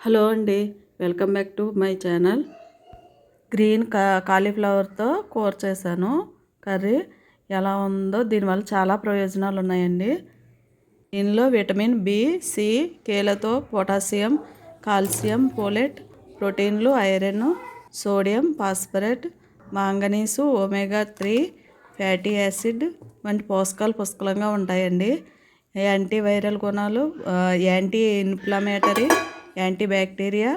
Hello అండి, welcome back to my channel. Green కాలీఫ్లవర్తో కూర చేశాను. కర్రీ ఎలా ఉందో, దీనివల్ల చాలా ప్రయోజనాలు ఉన్నాయండి. దీనిలో విటమిన్ బి, సి, కేలతో పొటాషియం, కాల్షియం, ఫోలేట్, ప్రోటీన్లు, iron, sodium, phosphorate, manganese, omega 3 fatty acid వంటి పోషకాలు పుష్కలంగా ఉంటాయండి. యాంటీవైరల్ గుణాలు, anti inflammatory, anti bacteria,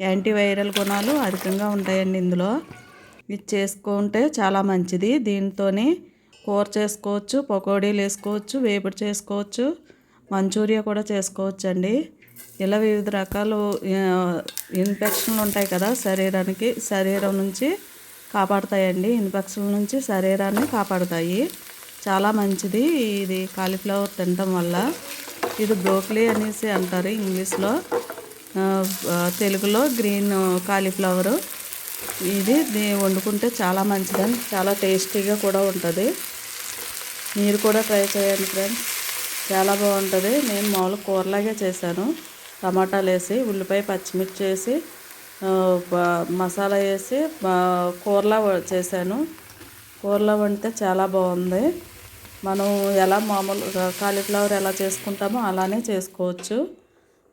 antiviral గుణాలు అధికంగా ఉంటాయండి ఇందులో. ఇది చేసుకుంటే చాలా మంచిది. దీంతో కూర చేసుకోవచ్చు, పకోడీలు వేసుకోవచ్చు, వేపుడు చేసుకోవచ్చు, మంచూరియా కూడా చేసుకోవచ్చు అండి. ఇలా వివిధ రకాలు ఇన్ఫెక్షన్లు ఉంటాయి కదా శరీరం నుంచి కాపాడుతాయండి. ఇన్ఫెక్షన్ల నుంచి శరీరాన్ని కాపాడుతాయి. చాలా మంచిది ఇది కాలీఫ్లవర్ తినటం వల్ల. ఇది బ్రోకలీ అనేసి అంటారు ఇంగ్లీష్లో, తెలుగులో గ్రీన్ కాలీఫ్లవరు. ఇది వండుకుంటే చాలా మంచిదని, చాలా టేస్టీగా కూడా ఉంటుంది. మీరు కూడా ట్రై చేయండి ఫ్రెండ్స్, చాలా బాగుంటుంది. నేను మామూలు కూరలాగే చేశాను. టమాటాలు వేసి, ఉల్లిపాయ, పచ్చిమిర్చి వేసి, మసాలా వేసి కూరలా చేశాను. కూరలా వండితే చాలా బాగుంది. మనం ఎలా మామూలు కాలీఫ్లవర్ ఎలా చేసుకుంటామో అలానే చేసుకోవచ్చు.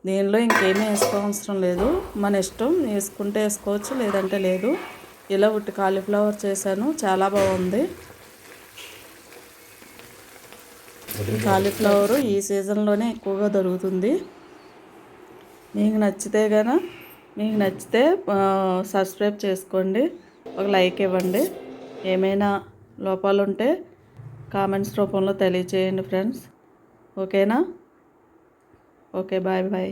దీనిలో ఇంకేమీ వేసుకోవసరం లేదు, మన ఇష్టం. వేసుకుంటే వేసుకోవచ్చు, లేదంటే లేదు. ఇలా ఉట్టి కాలీఫ్లవర్ చేశాను, చాలా బాగుంది. కాలీఫ్లవరు ఈ సీజన్లోనే ఎక్కువగా దొరుకుతుంది. మీకు నచ్చితే సబ్స్క్రైబ్ చేసుకోండి, ఒక లైక్ ఇవ్వండి. ఏమైనా లోపాలు ఉంటే కామెంట్స్ రూపంలో తెలియచేయండి ఫ్రెండ్స్. ఓకేనా? Okay, bye bye.